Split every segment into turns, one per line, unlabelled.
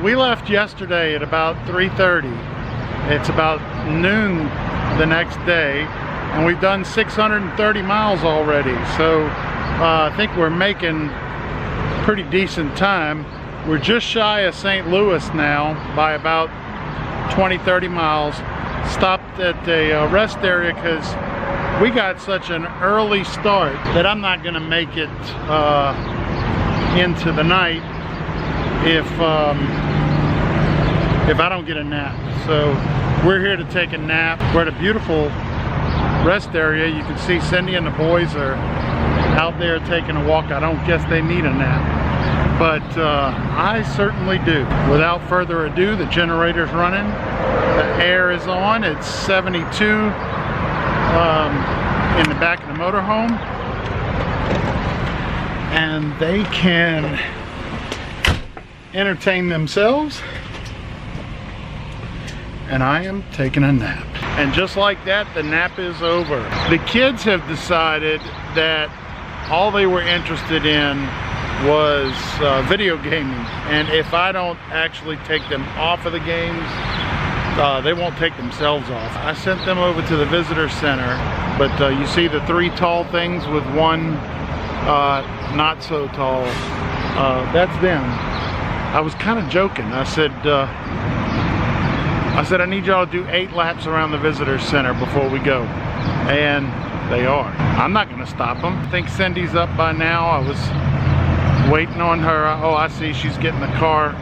We left yesterday at about 3:30. It's about noon the next day, and we've done 630 miles already. So I think we're making pretty decent time. We're just shy of St. Louis now by about 20-30 miles. Stopped at a rest area because we got such an early start that I'm not gonna make it into the night if I don't get a nap. So we're here to take a nap. We're at a beautiful rest area. You can see Cindy and the boys are out there taking a walk. I don't guess they need a nap, but I certainly do. Without further ado, the generator's running, the air is on. It's 72 in the back of the motorhome, and they can entertain themselves, and I am taking a nap. And just like that, the nap is over. The kids have decided that all they were interested in was video gaming, and if I don't actually take them off of the games, they won't take themselves off. I sent them over to the visitor center, but you see the 3 tall things with one not so tall, that's them. I was kind of joking. I said I need y'all to do 8 laps around the visitor center before we go, and they are. I'm not gonna stop them. I think Cindy's up by now. I was waiting on her. Oh, I see, she's getting the car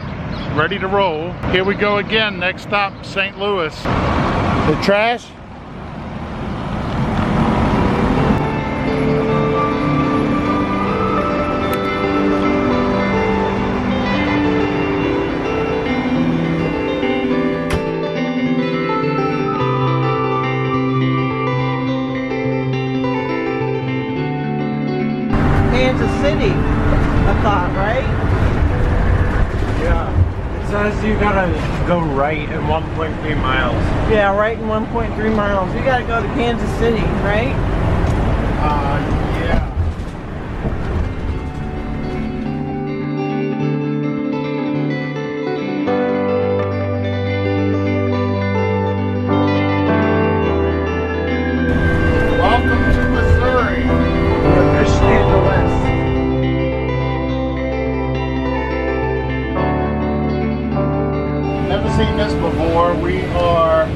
ready to roll. Here we go again. Next stop, St. Louis. The trash.
Kansas City, I thought, right?
Yeah. It says you gotta go right in 1.3 miles.
Yeah, right in 1.3 miles. You gotta go to Kansas City, right?
Yeah. Welcome to Missouri.
Officially in the West.
Never seen this before. We are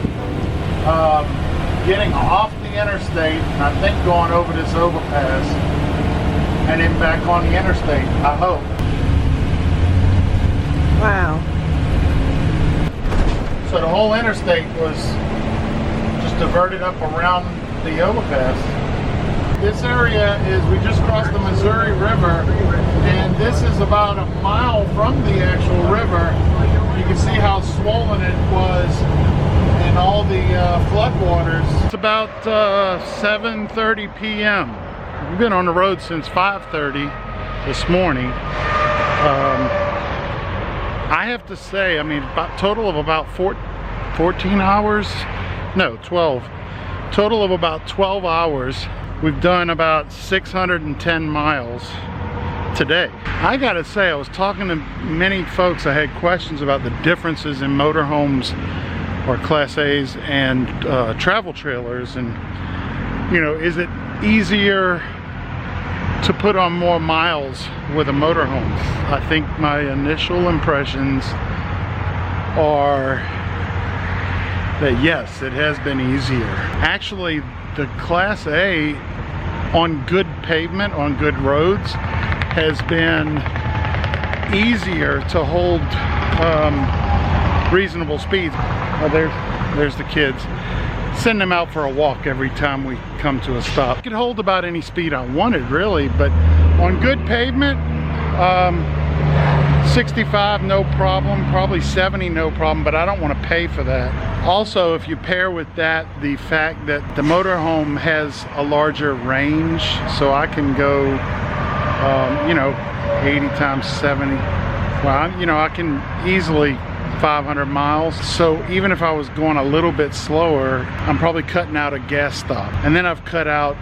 getting off the interstate, and I think going over this overpass and then back on the interstate, I hope.
Wow.
So the whole interstate was just diverted up around the overpass. This area is, we just crossed the Missouri River, and this is about a mile from the actual river. You can see how swollen it was and all the floodwaters. It's about 7:30 p.m. We've been on the road since 5:30 this morning. I have to say, I mean, about total of about 14 hours, no, 12. Total of about 12 hours. We've done about 610 miles today. I gotta say, I was talking to many folks. I had questions about the differences in motorhomes or Class A's and travel trailers, and you know, is it easier to put on more miles with a motorhome? I think my initial impressions are that yes, it has been easier. Actually, the Class A on good pavement, on good roads, has been easier to hold reasonable speeds. Oh, there's the kids. Send them out for a walk every time we come to a stop. I could hold about any speed I wanted, really, but on good pavement, 65 no problem, probably 70 no problem, but I don't want to pay for that. Also, if you pair with that the fact that the motorhome has a larger range, so I can go you know, 80 times 70. Well, you know, I can easily 500 miles. So even if I was going a little bit slower, I'm probably cutting out a gas stop. And then I've cut out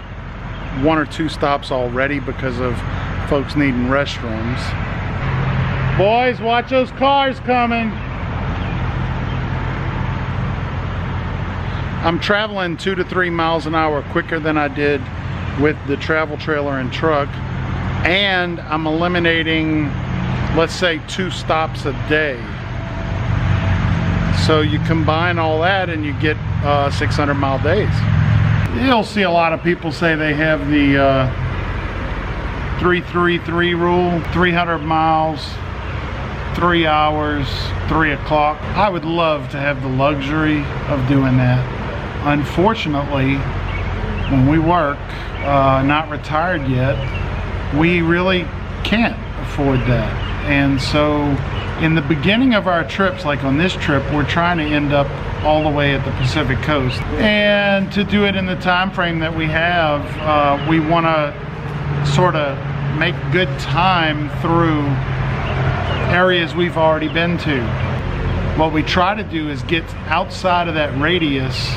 1 or 2 stops already because of folks needing restrooms. Boys, watch those cars coming. I'm traveling 2 to 3 miles an hour quicker than I did with the travel trailer and truck, and I'm eliminating, let's say, 2 stops a day. So you combine all that and you get 600-mile days. You'll see a lot of people say they have the 3-3-3 rule, 300 miles, 3 hours, 3 o'clock. I would love to have the luxury of doing that. Unfortunately, when we work, not retired yet, we really can't afford that. And so in the beginning of our trips, like on this trip, we're trying to end up all the way at the Pacific coast. And to do it in the time frame that we have, we want to sort of make good time through areas we've already been to. What we try to do is get outside of that radius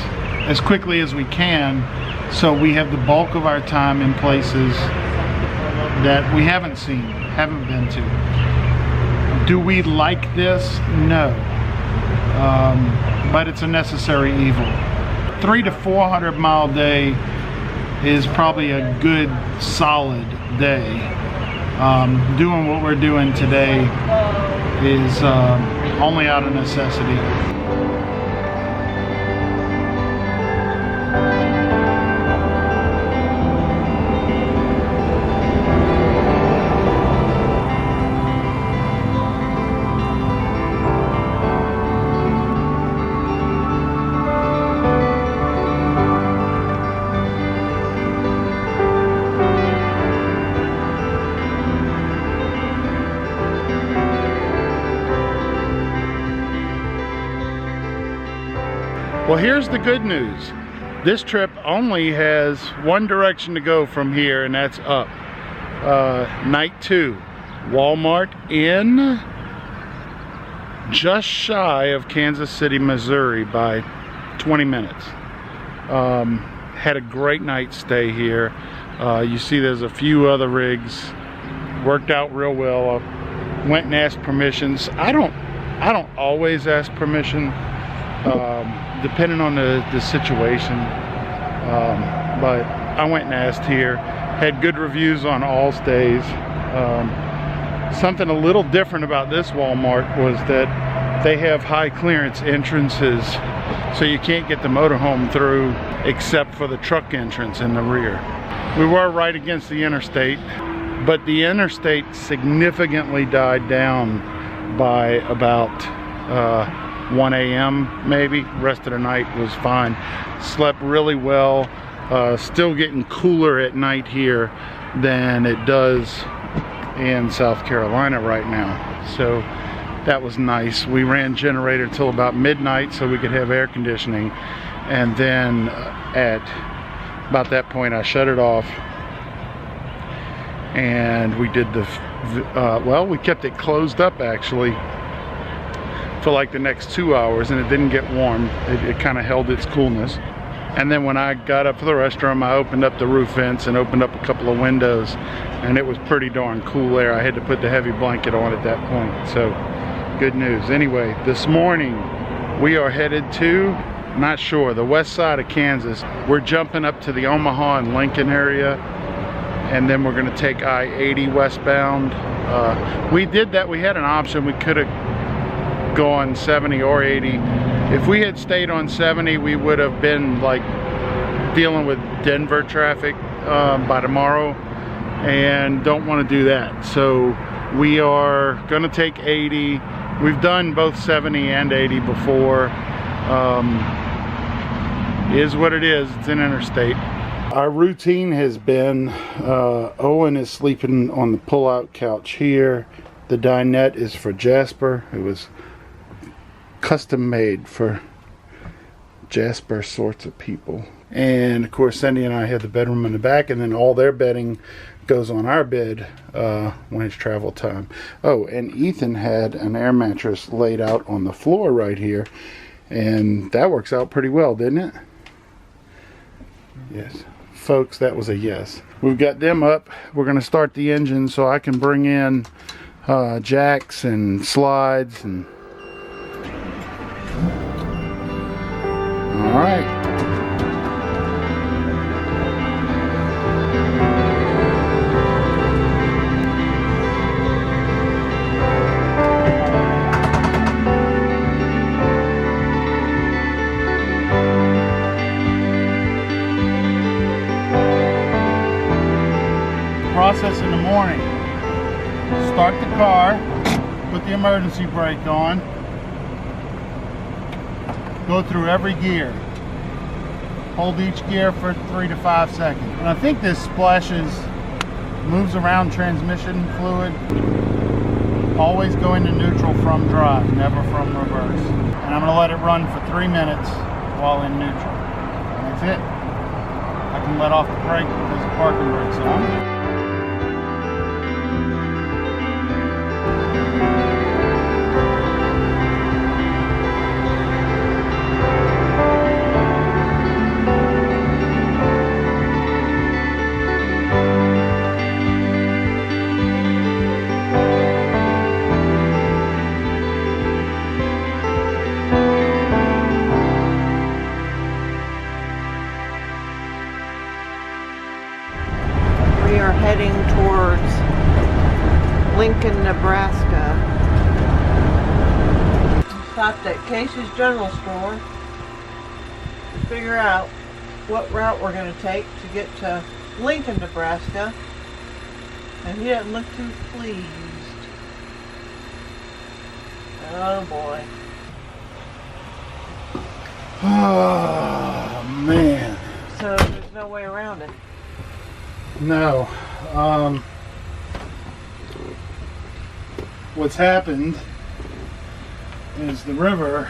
as quickly as we can, so we have the bulk of our time in places that we haven't seen, haven't been to. Do we like this? No. But it's a necessary evil. 300 to 400 mile day is probably a good solid day. Doing what we're doing today is only out of necessity. Well, here's the good news. This trip only has one direction to go from here, and that's up. Night 2, Walmart in just shy of Kansas City, Missouri by 20 minutes. Had a great night stay here. You see there's a few other rigs. Worked out real well. I went and asked permissions. I don't always ask permission. Depending on the situation, but I went and asked here. Had good reviews on all stays. Something a little different about this Walmart was that they have high clearance entrances, so you can't get the motorhome through except for the truck entrance in the rear. We were right against the interstate, but the interstate significantly died down by about 1 a.m. maybe. Rest of the night was fine. Slept really well. Still getting cooler at night here than it does in South Carolina right now. So that was nice. We ran generator till about midnight so we could have air conditioning. And then at about that point I shut it off. And we did the, well, we kept it closed up actually for like the next 2 hours, and it didn't get warm. It kind of held its coolness. And then when I got up for the restroom, I opened up the roof vents and opened up a couple of windows, and it was pretty darn cool there. I had to put the heavy blanket on at that point, so good news. Anyway, this morning we are headed to, not sure, the west side of Kansas. We're jumping up to the Omaha and Lincoln area, and then we're going to take I-80 westbound. We did that. We had an option. We could have go on 70 or 80. If we had stayed on 70, we would have been like dealing with Denver traffic by tomorrow, and don't want to do that. So we are going to take 80. We've done both 70 and 80 before. Is what it is. It's an interstate. Our routine has been Owen is sleeping on the pull-out couch here. The dinette is for Jasper. It was custom made for Jasper sorts of people. And of course Cindy and I had the bedroom in the back, and then all their bedding goes on our bed when it's travel time. Oh, and Ethan had an air mattress laid out on the floor right here, and that works out pretty well, didn't it? Yes. Folks, that was a yes. We've got them up. We're going to start the engine so I can bring in jacks and slides and all right. Process in the morning. Start the car, put the emergency brake on, go through every gear, hold each gear for 3 to 5 seconds. And I think this moves around transmission fluid. Always go into neutral from drive, never from reverse. And I'm going to let it run for 3 minutes while in neutral. And that's it. I can let off the brake because the parking brake's on.
We are heading towards Lincoln, Nebraska. Stopped at Casey's General Store to figure out what route we're going to take to get to Lincoln, Nebraska. And he didn't look too pleased. Oh boy.
Oh man.
So there's no way around it.
No. What's happened is the river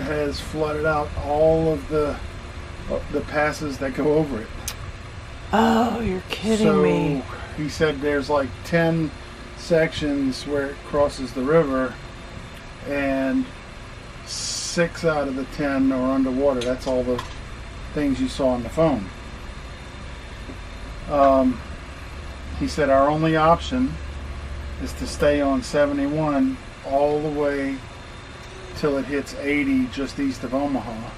has flooded out all of the passes that go over it.
Oh, you're kidding me.
He said there's like 10 sections where it crosses the river, and 6 out of the 10 are underwater. That's all the things you saw on the phone. He said our only option is to stay on 71 all the way till it hits 80 just east of Omaha,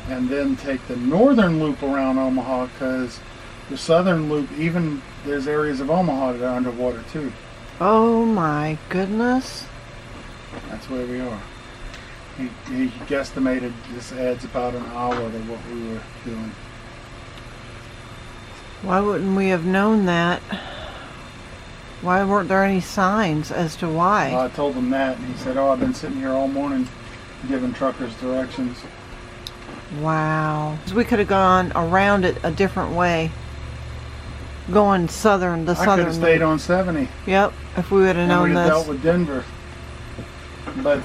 and then take the northern loop around Omaha, because the southern loop, even there's areas of Omaha that are underwater too.
Oh my goodness.
That's where we are. He guesstimated this adds about an hour to what we were doing.
Why wouldn't we have known that? Why weren't there any signs as to why?
I told him that, and he said, oh, I've been sitting here all morning giving truckers directions.
Wow. We could have gone around it a different way. Going southern, the
I
southern
could have stayed
loop.
on 70.
Yep, if we would have known
we'd have
this.
dealt with Denver. But,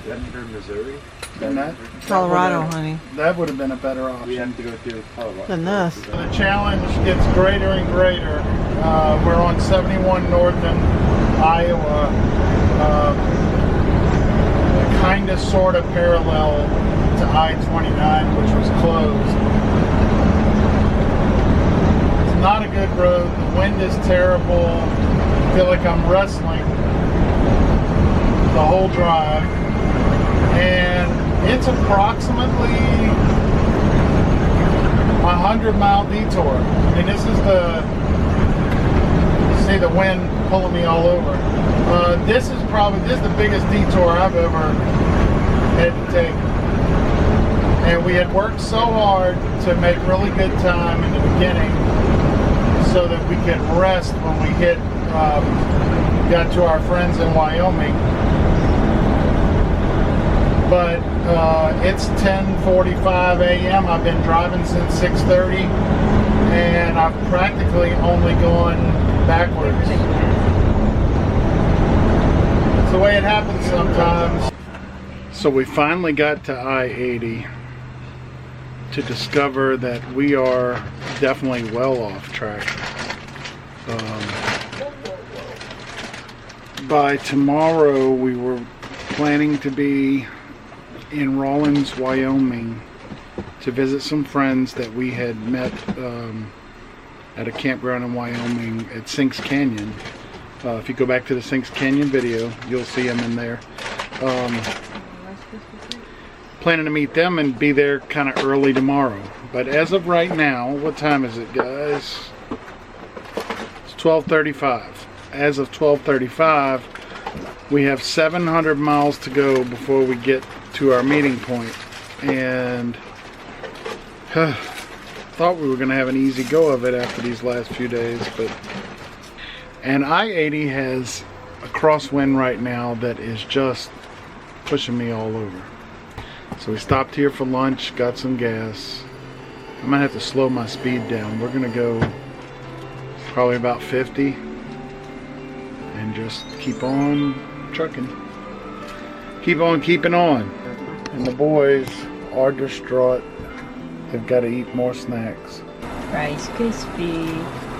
Denver, Missouri?
and that,
Colorado,
that
honey.
That would have been a better option.
We have to go through Colorado.
Than this.
The challenge gets greater and greater. We're on 71 north in Iowa. Kind of sort of parallel to I-29, which was closed. It's not a good road. The wind is terrible. I feel like I'm wrestling the whole drive. And it's approximately a 100-mile detour. I mean, this is see the wind pulling me all over. This is the biggest detour I've ever had to take. And we had worked so hard to make really good time in the beginning so that we could rest when we got to our friends in Wyoming. But it's 10:45 a.m. I've been driving since 6:30, and I've practically only gone backwards. It's the way it happens sometimes. So we finally got to I-80 to discover that we are definitely well off track. By tomorrow, we were planning to be in Rawlins, Wyoming, to visit some friends that we had met at a campground in Wyoming at Sinks Canyon. If you go back to the Sinks Canyon video, you'll see them in there. Planning to meet them and be there kind of early tomorrow. But as of right now, what time is it, guys? It's 12:35. As of 12:35, we have 700 miles to go before we get to our meeting point. And thought we were going to have an easy go of it after these last few days, but and I-80 has a crosswind right now that is just pushing me all over. So we stopped here for lunch, got some gas. I might have to slow my speed down. We're gonna go probably about 50 and just keep on trucking. Keep on keeping on. And the boys are distraught. They've got to eat more snacks.
Rice Krispie.